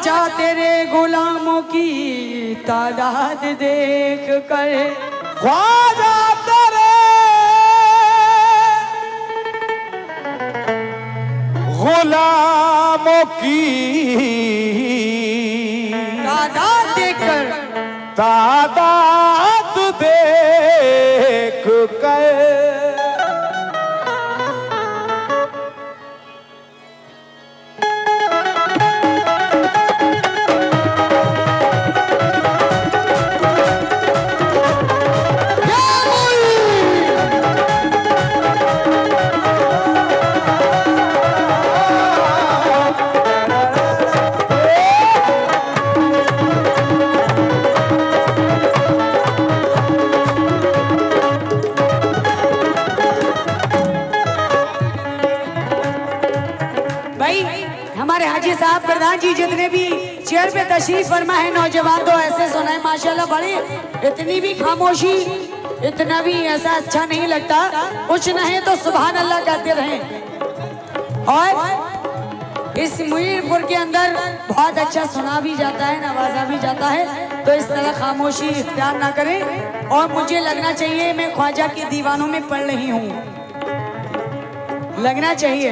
ख्वाजा तेरे गुलामों की तादाद देख कर, ख्वाजा तेरे गुलामों की तादाद देखकर, तादाद देख कर हमारे हाजी साहब प्रधान जी जितने भी चेयर पे तशरीफ फरमा है नौजवान तो ऐसे सुनाए माशाल्लाह। बड़ी इतनी भी खामोशी, इतना भी ऐसा अच्छा नहीं लगता, कुछ नहीं तो सुभान अल्लाह कहते रहें। और इस मुईरपुर के अंदर बहुत अच्छा सुना भी जाता है, नवाजा भी जाता है, तो इस तरह खामोशी इख्तियार ना करें। और मुझे लगना चाहिए मैं ख्वाजा के दीवानों में पढ़ रही हूँ, लगना चाहिए।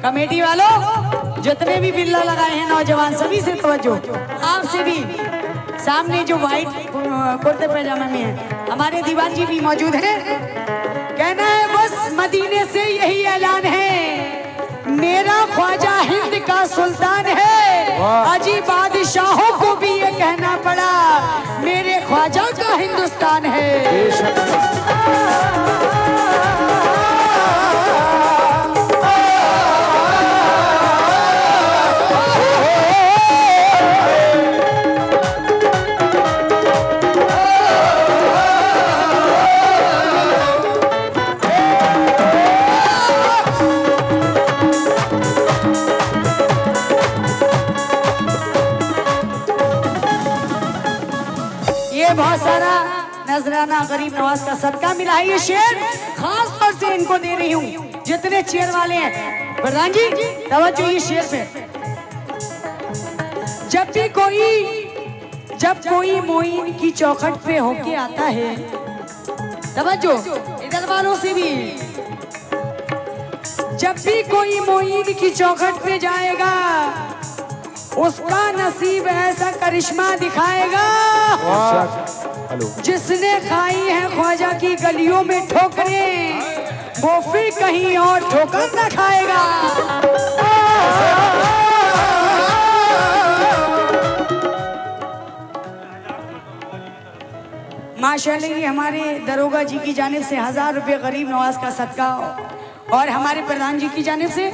कमेटी वालों जितने भी बिल्ला लगाए हैं नौजवान सभी से तवज्जो, आपसे भी। सामने जो वाइट कुर्ते पैजामे में है हमारे दीवान जी भी मौजूद हैं। कहना है बस मदीने से यही ऐलान है, मेरा ख्वाजा हिंद का सुल्तान है। अजी बादशाहों को भी ये कहना पड़ा, मेरे ख्वाजा का हिंदुस्तान है। बहुत सारा नजराना गरीब नवाज का सदका मिला है। ये शेर खास तौर से इनको दे रही हूँ जितने चेयर वाले हैं। प्रधान जी तवज्जो ये शेर पे, जब कोई मोइन की चौखट पे होके आता है, तवज्जो इधर वालों से भी, जब भी कोई मोइन की चौखट पे जाएगा उसका नसीब ऐसा करिश्मा दिखाएगा, जिसने खाई है ख्वाजा की गलियों में ठोकरें, वो फिर कहीं और ठोकर न खाएगा। माशाल्लाह ये हमारे दरोगा जी की जानिब से 1000 रुपये गरीब नवाज का सदका, और हमारे प्रधान जी की जानिब से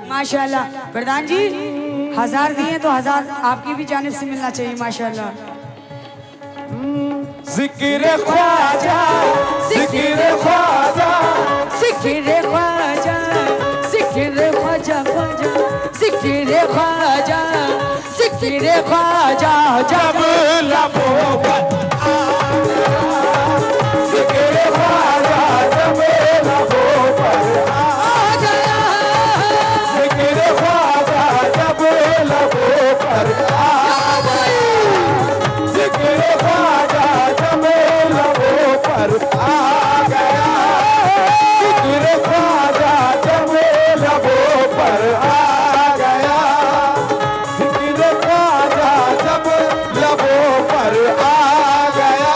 माशाल्लाह प्रधान जी 1000 दिए तो 1000 आपकी भी जानिब से मिलना चाहिए माशाल्लाह। जिक्र ख्वाजा, जिक्र ख्वाजा, जिक्र ख्वाजा, जिक्र ख्वाजा, ख्वाजा, जिक्र ख्वाजा, जिक्र ख्वाजा, जब लबों पर जिक्र ख्वाजा, जब लबों पर आ गया, जिक्र ख्वाजा जब लबों पर आ गया, जिक्र ख्वाजा जब लबों पर आ गया, जिक्र ख्वाजा जब लबों पर आ गया, जिक्र ख्वाजा जब लबों पर आ गया,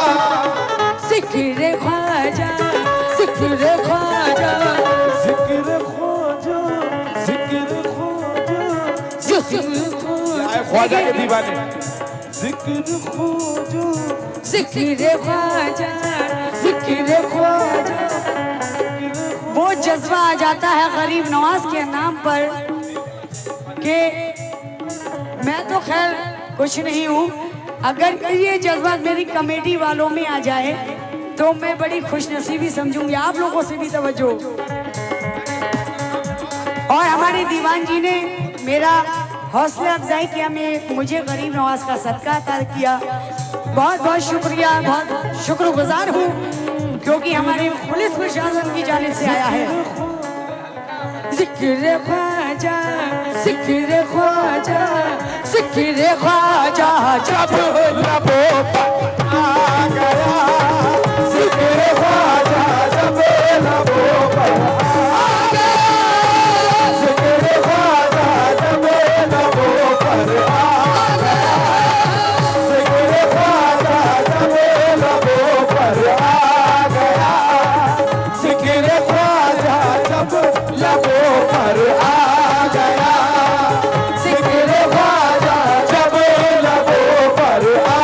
जिक्र ख्वाजा, जिक्र ख्वाजा, जिक्र ख्वाजा, जिक्र ख्वाजा, ख्वाजा के दीवाने, जिक्र ख्वाजा, जिक्र ख्वाजा, जिक्र ख्वाजा। वो जज्बा आ जाता है गरीब नवाज के नाम पर कि मैं तो खैर कुछ नहीं हूँ, अगर ये जज्बा मेरी कमेटी वालों में आ जाए तो मैं बड़ी खुशनसीबी समझूंगी। आप लोगों से भी तवज्जो। और हमारे दीवान जी ने मेरा हौसला अफजाई किया, मुझे गरीब नवाज का सदका अता किया। बहुत बहुत शुक्रिया, बहुत शुक्रगुजार हूँ, क्योंकि हमारे पुलिस प्रशासन की जानिब से आया है। जिक्र ख्वाजा, जिक्र ख्वाजा, जिक्र ख्वाजा जब लबों पर आ गया, जिक्र ख्वाजा जब लबों पर आ गया, जिक्र ख्वाजा जब लबों पर आ गया, जिक्र ख्वाजा जब लबों पर आ गया, जिक्र ख्वाजा जब लबों पर आ गया, जिक्र ख्वाजा जब लबों पर आ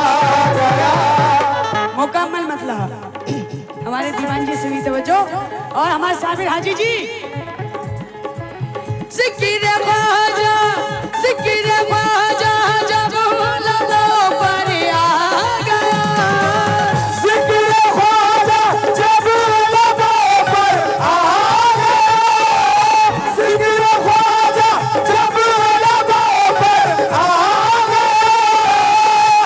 गया। मुकम्मल मतलब हमारे दीवान जी से भी तवज्जो और हमारे साबिर हाजी जी जिक्र ख्वाजा जब लबों पर आ गया, जिक्र ख्वाजा जब लबों पर आ गया, जिक्र ख्वाजा जब लबों पर आ गया,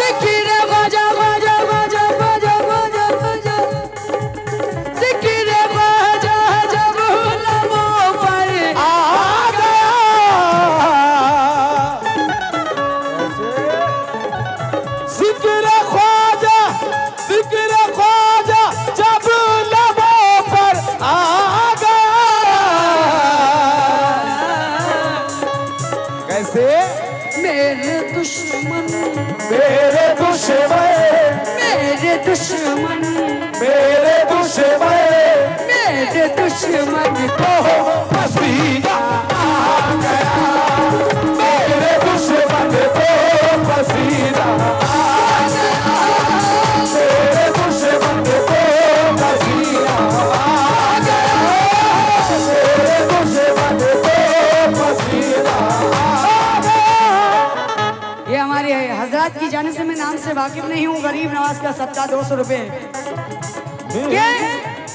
जिक्र ख्वाजा ख्वाजा ख्वाजा ख्वाजा ख्वाजा ख्वाजा, जिक्र ख्वाजा जब लबों पर आ गया। जिक्र ख्वाजा जब लबों पर आ गया। कैसे? मेरे दुश्मन मेरे दुश्मन, मेरे दुश्मन मेरे दुश्मन मेरे दुश्मन को पसीना आ गया, मेरे दुश्मन को पसीना आ गया, मेरे दुश्मन को पसीना आ गया, मेरे दुश्मन को पसीना आ गया। ये हमारे हजरत की जाने से मैं नाम से वाकिफ नहीं हूँ। गरीब नवाज का सप्ताह 200 रुपए ये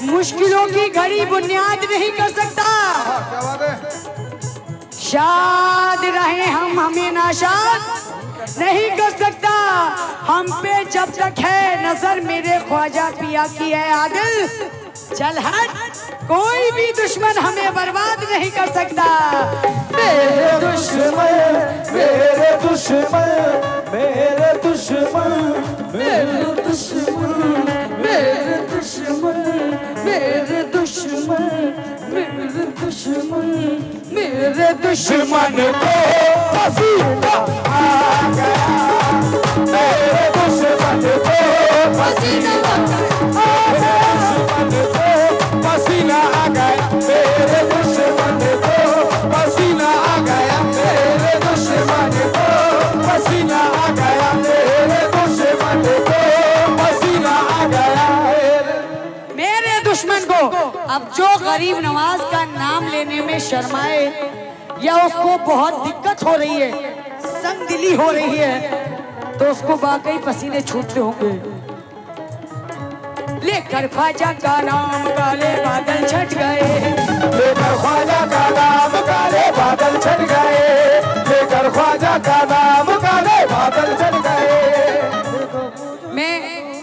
मुश्किलों की घड़ी बुनियाद नहीं कर सकता। क्या बात है? शाद रहे हम हमें नाशाद नहीं कर सकता। हम पे जब तक है नजर मेरे ख्वाजा पिया की है आदिल। चल हट, कोई भी दुश्मन हमें बर्बाद नहीं कर सकता। मेरे दुश्मन, मेरे दुश्मन, मेरे दुश्मन, मेरे दुश्मन, मेरे दुश्मन, मेरे दुश्मन, मेरे दुश्मन, मेरे दुश्मन को पसीना आ गया, मेरे दुश्मन को पसीना आ गया, दुश्मन को पसीना आ गया, मेरे दुश्मन को पसीना आ गया, मेरे दुश्मन को पसीना आ गया, मेरे दुश्मन को पसीना आ गया। मेरे दुश्मन को अब जो गरीब नवाज का नाम लेने में शर्माए या उसको बहुत दिक्कत हो रही है, संगदिली हो रही है, तो उसको वाकई पसीने छूटते होंगे। लेकर ख्वाजा का नाम काले बादल छट गए, लेकर ख्वाजा का नाम काले बादल छट गए, लेकर ख्वाजा का नाम काले बादल छट गए। मैं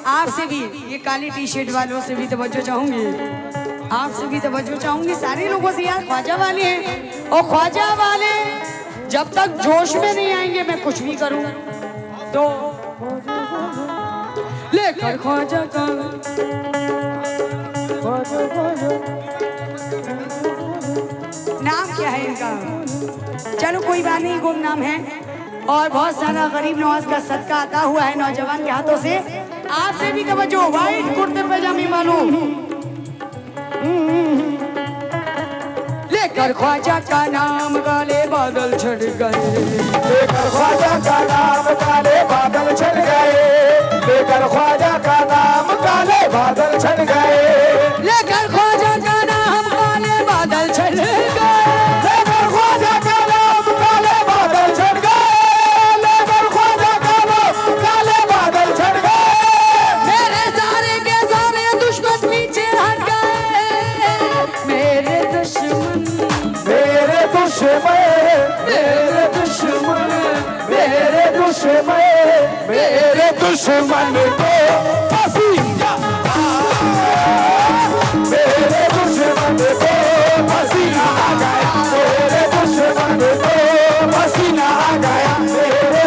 आपसे भी ये काली टी शर्ट वालों से भी तवज्जो चाहूंगी, आपसे भी तवज्जो चाहूंगी, सारे लोगों से। यार ख्वाजा वाले हैं और ख्वाजा वाले जब तक जोश में नहीं आएंगे मैं कुछ भी करूं तो। लेकर ख्वाजा का नाम क्या है इनका? चलो कोई बात नहीं, गुम नाम है और बहुत सारा गरीब नवाज का सदका आता हुआ है नौजवान के हाथों से। आपसे भी तवज्जो, वाइट कुर्ते पैजामे वालों। लेकर ख्वाजा का नाम काले बादल छट गए, लेकर ख्वाजा का नाम काले बादल छट गए, लेकर ख्वाजा का नाम काले बादल छट गए, लेकर ख्वाजा का नाम काले बादल छट गए, लेकर ख्वाजा का नाम काले बादल छट गए, लेकर ख्वाजा का नाम काले बादल छट गए। मेरे सारे के सारे दुश्मन पीछे हट गए, मेरे दुश्मन, मेरे दुश्मन, मेरे दुश्मन, मेरे दुश्मन, मेरे दुश्मन को पसीना आ गया, मेरे दुश्मन को पसीना आ गया, मेरे दुश्मन को पसीना आ गया, मेरे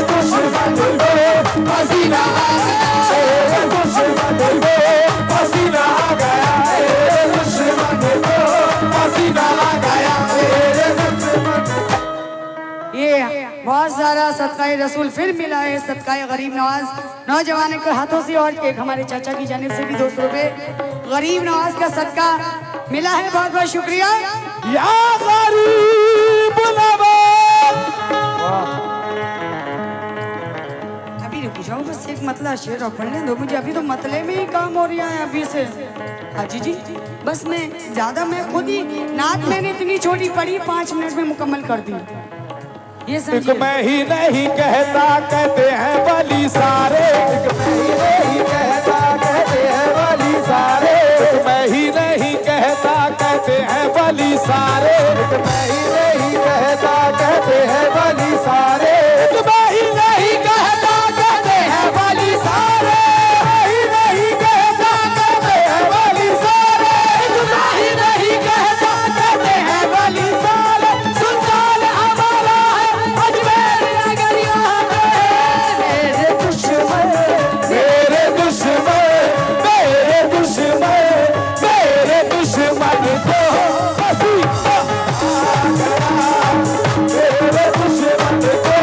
बहुत सारा सदकाए रसूल फिर मिला है, सदकाए गरीब नवाज नौजवान के हाथों से, और एक हमारे चाचा की जानिब से भी 200 रुपए गरीब नवाज का सदका मिला है। बहुत बहुत शुक्रिया। या गरीब नवाज। अभी रुक जाओ, बस एक मतला शेर और पढ़ने दो मुझे, अभी तो मतले में ही काम हो रहा है अभी से। हाजी जी बस मैं खुद ही नात मैंने इतनी छोटी पढ़ी 5 मिनट में मुकम्मल कर दी। ये एक समझिए। मैं ही नहीं कहता कहते हैं वली सारे, एक मैं ही नहीं कहता कहते हैं वली सारे, एक मैं ही नहीं कहता कहते हैं वली सारे, एक मैं ही नहीं कहता कहते हैं वली सारे, एक मैं ही नहीं कहता कहते हैं वली सारे, ही नहीं कहता कहते हैं वली सारे, एक मैं ही नहीं कहता कहते हैं वली सारे। सुल्तान हमारा है अजमेर नगरिया में, मेरे दुश्मन मेरे दुश्मन मेरे दुश्मन मेरे दुश्मन को पसीना आ गया, मेरे दुश्मन को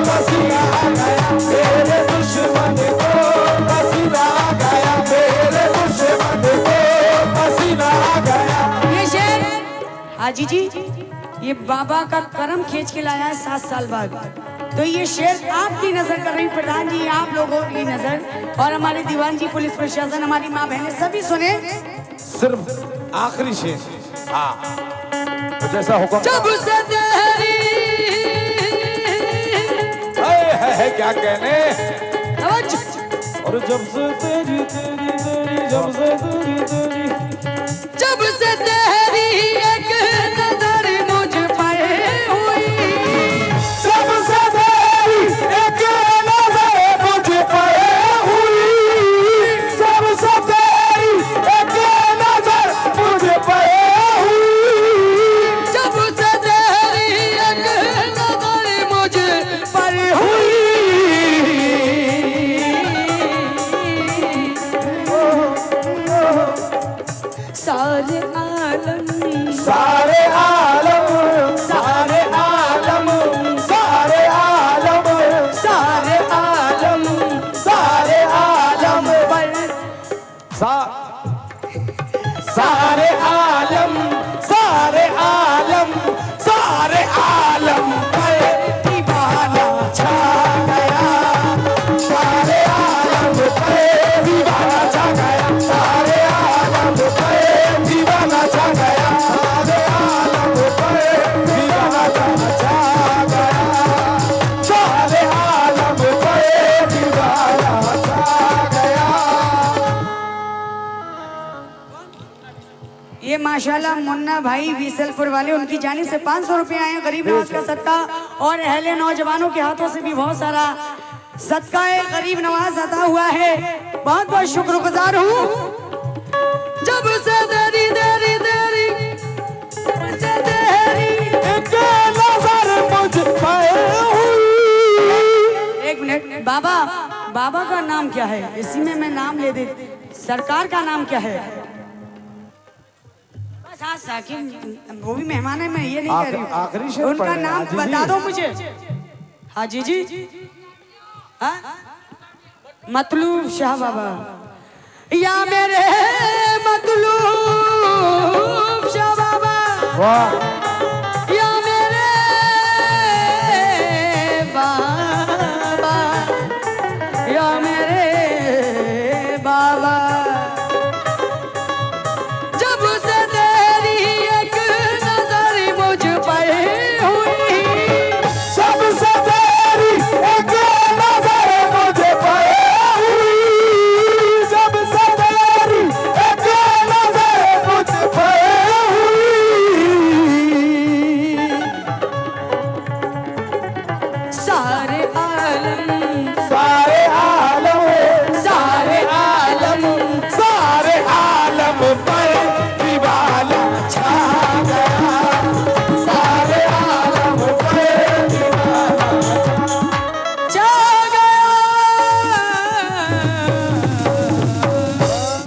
पसीना आ गया, मेरे दुश्मन को पसीना आ गया, मेरे दुश्मन को पसीना आ गया। ये शेर हाजी जी ये बाबा का करम खींच के लाया है 7 साल बाद। तो ये शेर आपकी नजर कर रही प्रधान जी, आप लोगों की नजर, और हमारे दीवान जी, पुलिस प्रशासन, हमारी माँ बहनें सभी सुने। सिर्फ आखिरी शेर। हाँ तो जैसा हुक्म। जब से तेरी है क्या कहने, आवाज। और जब से तेरी तेरी तेरी जब से तेरी तेरी जब से तेरी एक नजर मुझ पर हुई, जब से तेरी एक नजर मुझ पर हुई, जब से तेरी एक नजर मुझ पर हुई, जब से तेरी एक नजर मुझ पर हुई, सारे आलम सारे आलम सारे आलम सारे आलम सारे आलम सारे आलम पर सारे आलम सारे आलम सारे आलम पर दीवाना छा गया, सारे आलम पर दीवाना छा गया, सारे आलम पर दीवाना छा गया, सारे आलम पर दीवाना छा गया, सारे आलम पर दीवाना छा गया। ये माशाल्लाह मुन्ना भाई बीसलपुर वाले, उनकी जानिब से 500 रुपए आए हैं गरीब नवाज का सदका, और अहले नौजवानों के हाथों से भी बहुत सारा सदका गरीब नवाज अता हुआ है। बहुत बहुत शुक्रगुजार हूँ। जब से देरी देरी देरी जब से देरी एक नजर मुझ पर हुई। एक मिनट, बाबा का नाम क्या है? इसी में मैं नाम ले दे। सरकार का नाम क्या है? बस हाँ साकिब, वो भी मेहमान है, मैं ये नहीं कह रही हूँ। आखिरी शेर उनका पढ़ रहे हैं, नाम हाजी बता जी। दो मुझे। हाजी जी हाँ? मतलूब शाह बाबा, या मेरे मतलूब शाह बाबा। वाह